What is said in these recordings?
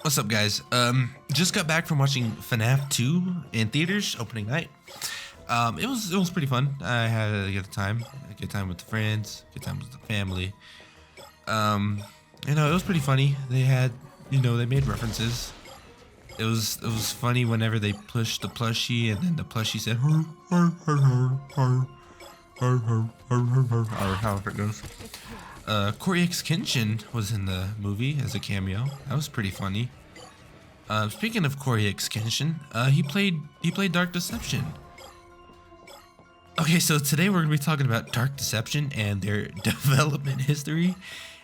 What's up, guys? Just got back from watching FNAF 2 in theaters opening night. It was pretty fun. I had a good time with the friends, good time with the family. It was pretty funny. They had, they made references. It was funny whenever they pushed the plushie and then the plushie said or however it goes. Corey X Kenshin was in the movie as a cameo. That was pretty funny. Speaking of Corey X Kenshin, he played Dark Deception. Okay, so today we're gonna be talking about Dark Deception and their development history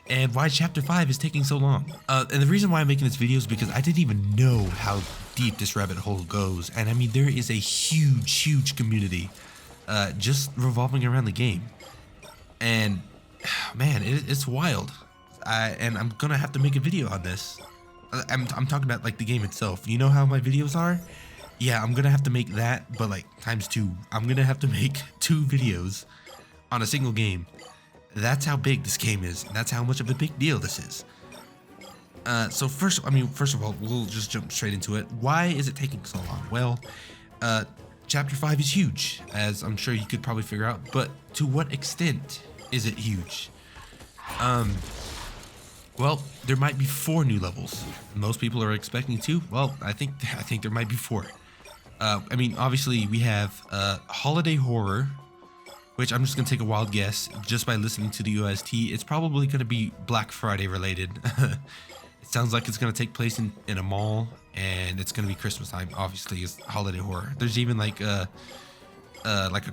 and why Chapter 5 is taking so long. And the reason why I'm making this video is because I didn't even know how deep this rabbit hole goes. And I mean, there is a huge community just revolving around the game. And man, it's wild. I'm gonna have to make a video on this. I'm talking about like the game itself. You know how my videos are? Yeah, I'm gonna have to make that, but like times 2. I'm gonna have to make 2 videos on a single game. That's how big this game is. And that's how much of a big deal this is. So first of all, we'll just jump straight into it. Why is it taking so long? Well, Chapter 5 is huge, as I'm sure you could probably figure out. But to what extent is it huge? Well, there might be 4 new levels. Most people are expecting 2. Well, I think there might be 4. Obviously we have Holiday Horror, which I'm just gonna take a wild guess just by listening to the OST. It's probably gonna be Black Friday related. It sounds like it's gonna take place in a mall, and it's gonna be Christmas time. Obviously, it's Holiday Horror. There's even like a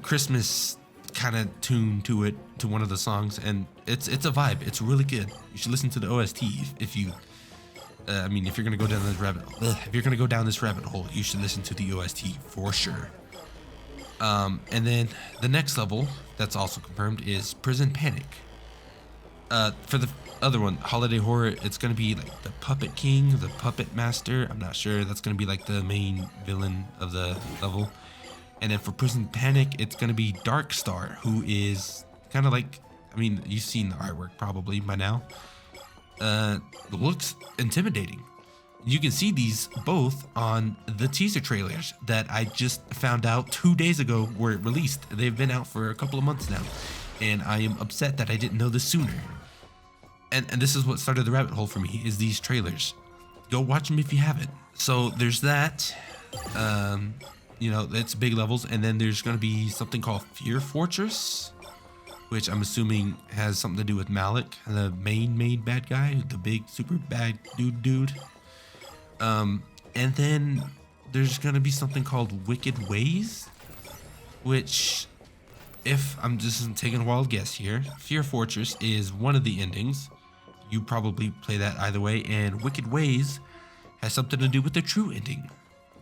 Christmas kind of tune to it, to one of the songs, and it's a vibe. It's really good. You should listen to the OST if you're gonna go down this rabbit hole, you should listen to the OST for sure. And then the next level that's also confirmed is Prison Panic. For the other one, Holiday Horror, it's gonna be like the Puppet King, the Puppet Master. I'm not sure. That's gonna be like the main villain of the level. And then for Prison Panic, it's gonna be Dark Star, who is kind of like, you've seen the artwork probably by now. Looks intimidating. You can see these both on the teaser trailers that I just found out 2 days ago were released. They've been out for a couple of months now, and I am upset that I didn't know this sooner. And this is what started the rabbit hole for me, is these trailers. Go watch them if you haven't. So there's that. It's big levels, and then there's going to be something called Fear Fortress, which I'm assuming has something to do with Malik, the main bad guy, the big super bad dude. And then there's going to be something called Wicked Ways, which, if I'm just taking a wild guess here, Fear Fortress is one of the endings. You probably play that either way, and Wicked Ways has something to do with the true ending.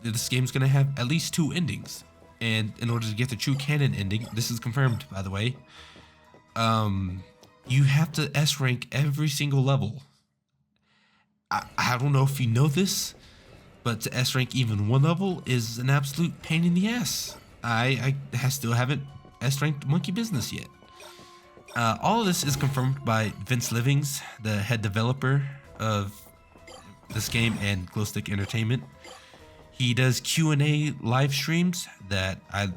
This game's going to have at least 2 endings, and in order to get the true canon ending, this is confirmed, by the way, you have to S rank every single level. I don't know if you know this, but to S rank even one level is an absolute pain in the ass. I still haven't S ranked Monkey Business yet. All of this is confirmed by Vince Livings, the head developer of this game and Glowstick Entertainment. He does Q&A live streams that I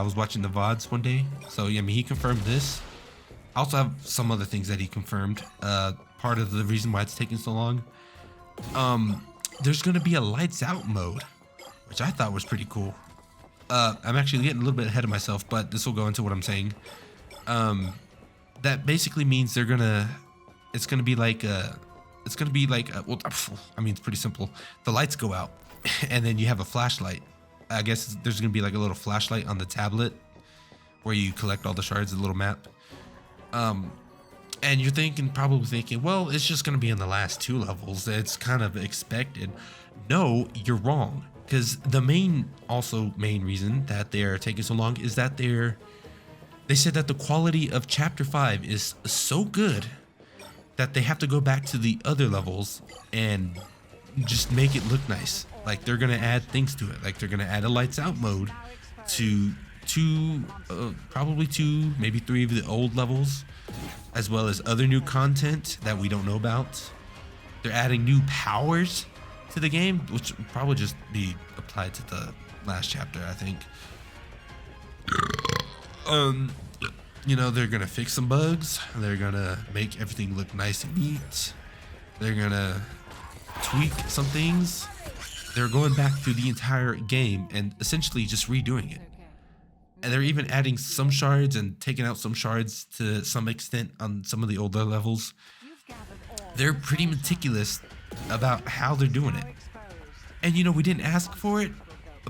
was watching the VODs one day. So he confirmed this. I also have some other things that he confirmed. Part of the reason why it's taking so long. There's going to be a lights out mode, which I thought was pretty cool. I'm actually getting a little bit ahead of myself, but this will go into what I'm saying. That basically means it's going to be like, it's pretty simple. The lights go out and then you have a flashlight. I guess there's going to be like a little flashlight on the tablet where you collect all the shards of the little map. And you're probably thinking, well, it's just going to be in the last 2 levels. It's kind of expected. No, you're wrong. Because the main reason that they're taking so long is that they said that the quality of Chapter 5 is so good that they have to go back to the other levels and just make it look nice. Like, they're going to add things to it. Like, they're going to add a lights out mode to probably 2, maybe 3 of the old levels, as well as other new content that we don't know about. They're adding new powers to the game, which would probably just be applied to the last chapter, I think. You know, they're gonna fix some bugs. They're gonna make everything look nice and neat. They're gonna tweak some things. They're going back through the entire game and essentially just redoing it. And they're even adding some shards and taking out some shards to some extent on some of the older levels. They're pretty meticulous about how they're doing it. And you know, we didn't ask for it,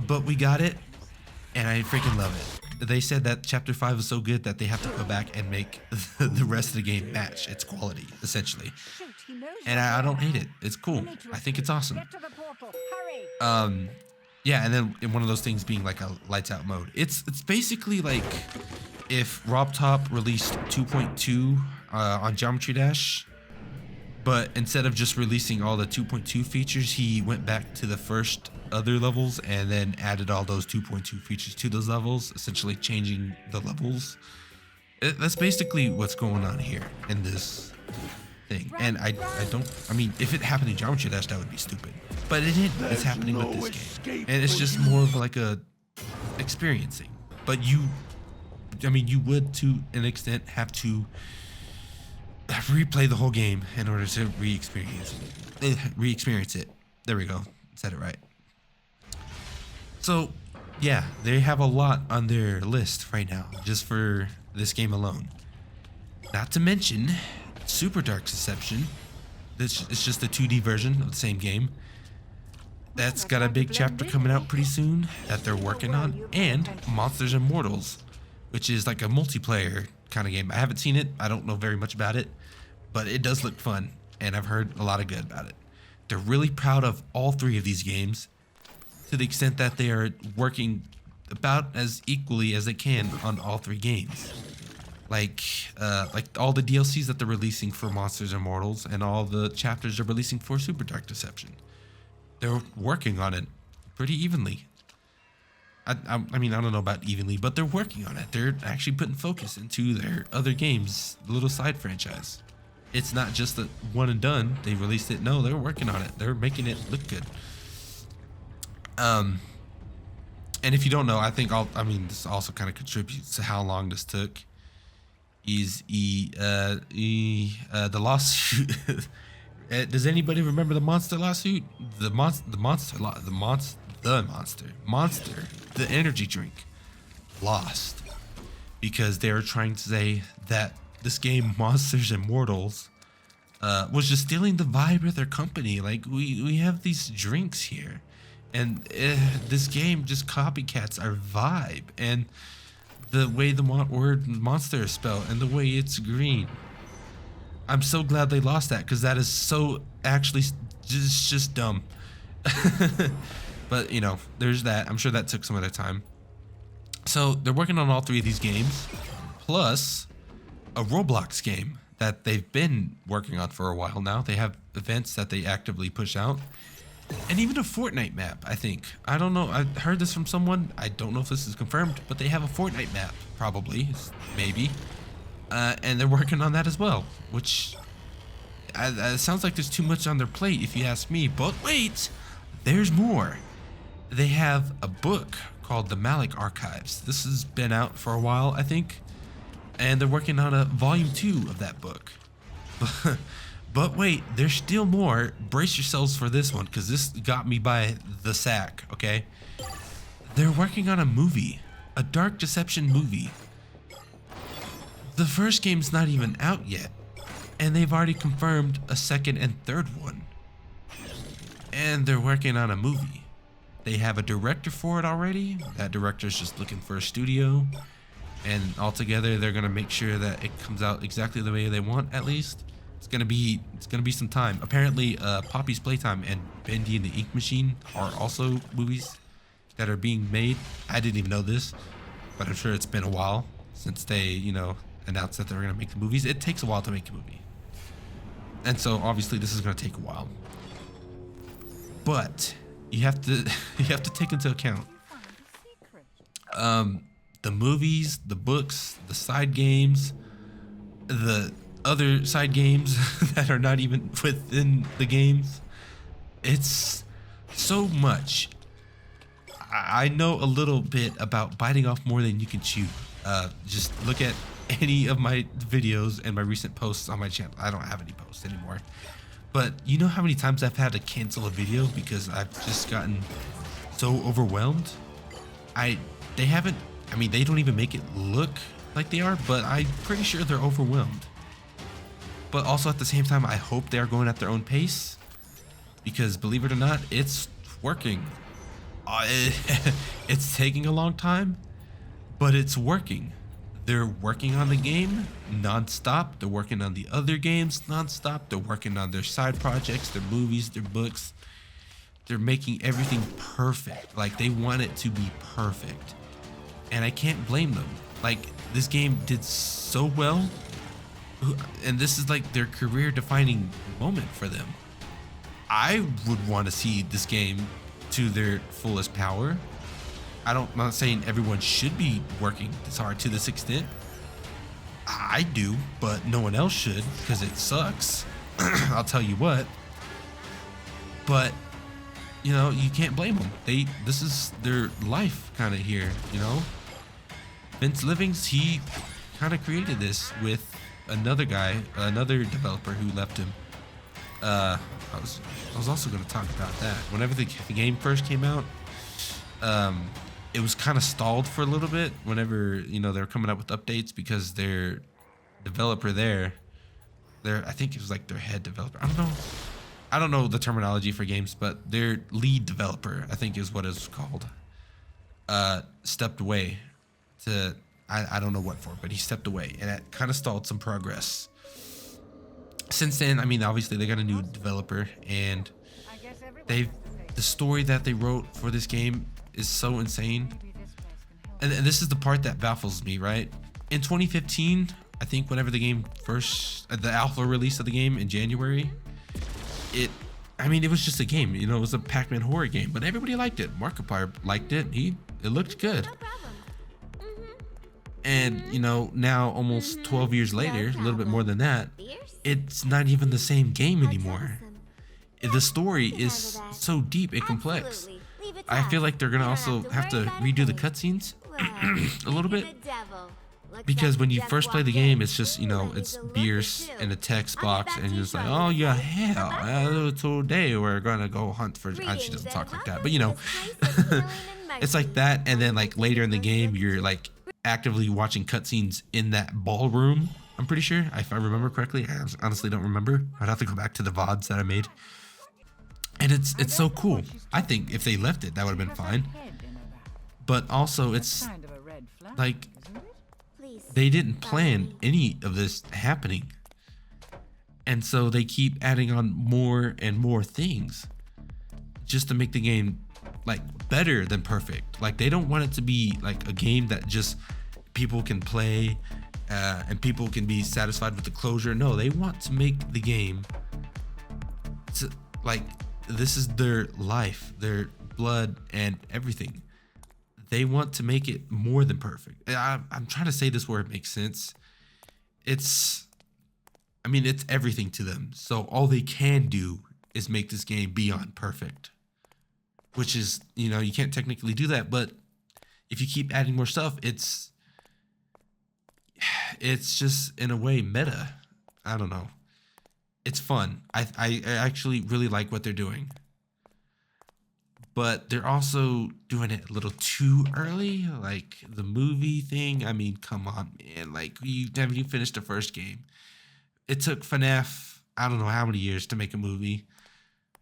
but we got it, and I freaking love it. They said that Chapter 5 was so good that they have to go back and make the rest of the game match its quality, essentially. And I don't hate it. It's cool. I think it's awesome. Yeah, and then in one of those things being like a lights out mode. It's basically like if Rob Top released 2.2 on Geometry Dash, but instead of just releasing all the 2.2 features, he went back to the first other levels and then added all those 2.2 features to those levels, essentially changing the levels. That's basically what's going on here in this thing. And I mean, if it happened in Geometry Dash, that would be stupid. But it isn't. It's happening with this game. And it's just more of like a experiencing. But you would to an extent have to replay the whole game in order to re-experience it. There we go. Said it right. So, yeah, they have a lot on their list right now, just for this game alone. Not to mention Super Dark Deception. It's just a 2D version of the same game. That's got a big chapter coming out pretty soon that they're working on, and Monsters and Mortals, which is like a multiplayer kind of game. I haven't seen it. I don't know very much about it, but it does look fun, and I've heard a lot of good about it. They're really proud of all three of these games, to the extent that they are working about as equally as they can on all three games. Like all the DLCs that they're releasing for Monsters and Mortals and all the chapters they're releasing for Super Dark Deception. They're working on it pretty evenly. I mean, I don't know about evenly, but they're working on it. They're actually putting focus into their other games, the little side franchise. It's not just a one and done. They released it. No, they're working on it. They're making it look good. And if you don't know, this also kind of contributes to how long this took. The lawsuit. Does anybody remember the monster lawsuit? The energy drink lost because they were trying to say that this game Monsters and Mortals was just stealing the vibe of their company. Like we have these drinks here, and this game just copycats our vibe and the way the word monster is spelled and the way it's green. I'm so glad they lost that, because that is so actually just dumb. But you know, there's that. I'm sure that took some of their time. So they're working on all three of these games, plus a Roblox game that they've been working on for a while now. They have events that they actively push out, and even a Fortnite map, I think. I don't know. I heard this from someone. I don't know if this is confirmed, but they have a Fortnite map, probably, maybe. And they're working on that as well, which sounds like there's too much on their plate, if you ask me. But wait, there's more. They have a book called The Malik Archives. This has been out for a while, I think, and they're working on a volume 2 of that book. But wait, there's still more. Brace yourselves for this one, because this got me by the sack, okay? They're working on a movie, a Dark Deception movie. The first game's not even out yet, and they've already confirmed a second and third one. And they're working on a movie. They have a director for it already. That director's just looking for a studio, and altogether they're gonna make sure that it comes out exactly the way they want. At least it's gonna be some time. Apparently, Poppy's Playtime and Bendy and the Ink Machine are also movies that are being made. I didn't even know this, but I'm sure it's been a while since they, announced that they were gonna make the movies. It takes a while to make a movie, and so obviously this is gonna take a while. But you have to take into account the movies, the books, the side games, the other side games that are not even within the games. It's so much. I know a little bit about biting off more than you can chew. Just look at any of my videos and my recent posts on my channel. I don't have any posts anymore. But you know how many times I've had to cancel a video because I've just gotten so overwhelmed? They haven't, I mean, they don't even make it look like they are, but I'm pretty sure they're overwhelmed. But also at the same time, I hope they are going at their own pace, because believe it or not, it's working. It's taking a long time, but it's working. They're working on the game non-stop. They're working on the other games non-stop. They're working on their side projects, their movies, their books. They're making everything perfect. Like, they want it to be perfect. And I can't blame them. Like, this game did so well. And this is like their career defining moment for them. I would want to see this game to their fullest power. I'm not saying everyone should be working this hard to this extent. I do, but no one else should, because it sucks. I'll tell you what. But you know, you can't blame them. This is their life kind of here, you know. Vince Livings, he kind of created this with another guy, another developer who left him. I was also going to talk about that. Whenever the game first came out, it was kind of stalled for a little bit. Whenever, you know, they were coming up with updates, because their developer I think it was like their head developer. I don't know the terminology for games, but their lead developer, I think is what it's called, stepped away to, I don't know what for, but he stepped away, and it kind of stalled some progress. Since then, I mean, obviously they got a new developer, and the story that they wrote for this game is so insane. And this is the part that baffles me, right? In 2015, I think whenever the game first, the alpha release of the game in January, it was just a game, you know, it was a Pac-Man horror game, but everybody liked it. Markiplier liked it. It looked good. And, you know, now almost 12 years later, a little bit more than that, it's not even the same game anymore. The story is so deep and complex. I feel like they're gonna also have to redo the cutscenes a little bit, because when you first play the game, it's just, you know, it's Beerus in a text box, and you're just like, oh yeah, hell, today we're gonna go hunt for. She doesn't talk like that, but you know, it's like that. And then like later in the game, you're like actively watching cutscenes in that ballroom. I'm pretty sure, if I remember correctly. I honestly don't remember. I'd have to go back to the VODs that I made. And it's so cool. I think if they left it, that would have been fine. But also, it's like they didn't plan any of this happening. And so they keep adding on more and more things just to make the game like better than perfect. Like, they don't want it to be like a game that just people can play and people can be satisfied with the closure. No, they want to make the game to, like, this is their life, their blood, and everything. They want to make it more than perfect. I'm trying to say this where it makes sense. It's everything to them. So all they can do is make this game beyond perfect, which is, you know, you can't technically do that. But if you keep adding more stuff, it's just in a way meta. I don't know. It's fun. I actually really like what they're doing. But they're also doing it a little too early, like the movie thing. I mean, come on, man. Like, haven't you finished the first game? It took FNAF, I don't know how many years to make a movie,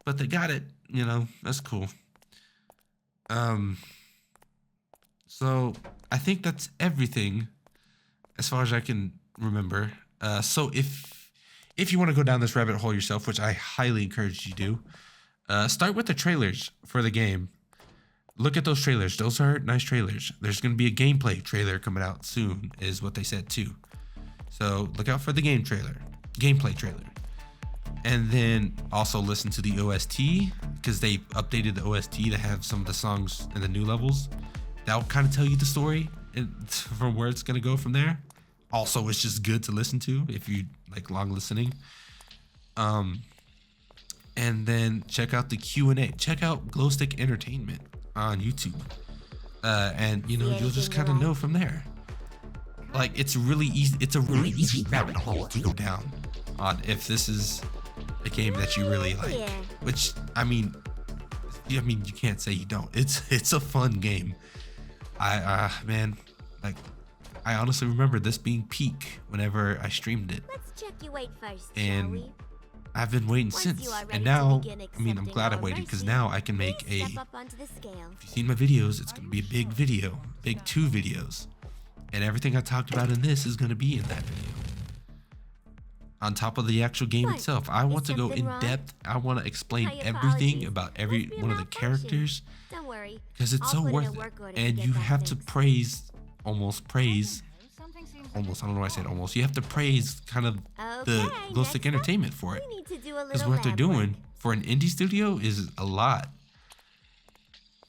but they got it, you know, that's cool. So I think that's everything as far as I can remember. So if you want to go down this rabbit hole yourself, which I highly encourage you to do, start with the trailers for the game. Look at those trailers. Those are nice trailers. There's going to be a gameplay trailer coming out soon, is what they said too. So look out for the gameplay trailer. And then also listen to the OST, because they updated the OST to have some of the songs in the new levels. That'll kind of tell you the story and from where it's going to go from there. Also, it's just good to listen to if you like long listening. and then check out the Q&A. Check out Glowstick Entertainment on YouTube. And you know, you'll just kind of know from there. Like, it's really easy. It's a really easy rabbit hole to go down on if this is a game that you really like. Which, I mean, you can't say you don't. It's a fun game. Man, like, I honestly remember this being peak whenever I streamed it. Let's check your weight first, and I've been waiting since. And now, I mean, I'm glad I waited because now I can make a. If you've seen my videos, it's gonna be a big video, big 2 videos, and everything I talked about in this is gonna be in that video. On top of the actual game itself, I want to go in depth. I want to explain everything about every one of the characters because it's so worth it. And you have to praise, I don't know why I said almost. You have to praise kind of the Glowstick Entertainment for it. Because what they're doing for an indie studio is a lot.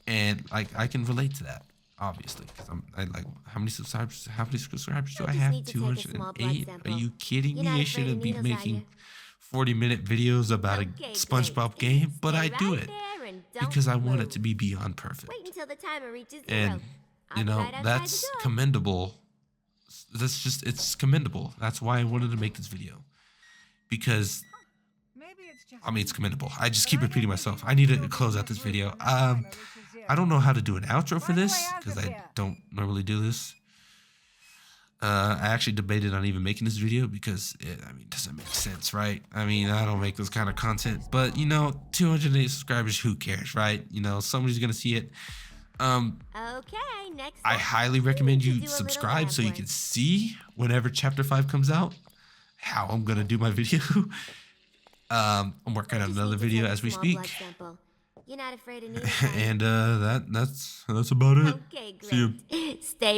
And like, I can relate to that, obviously. Because I like, how many subscribers do I have? 208? Are you kidding me? I shouldn't be making 40-minute videos about a SpongeBob game, but I do it because I want it to be beyond perfect. And you know, that's commendable. It's commendable. That's why I wanted to make this video. Because, I mean, it's commendable. I just keep repeating myself. I need to close out this video. I don't know how to do an outro for this, because I don't normally do this. I actually debated on even making this video, because it doesn't make sense, right? I mean, I don't make this kind of content. But, you know, 208 subscribers, who cares, right? You know, somebody's going to see it. Okay, next I highly recommend you subscribe so you can see whenever chapter 5 comes out how I'm gonna do my video. I'm working on another video as we speak. You're not afraid of And that's about it. Okay, great. See you. Stay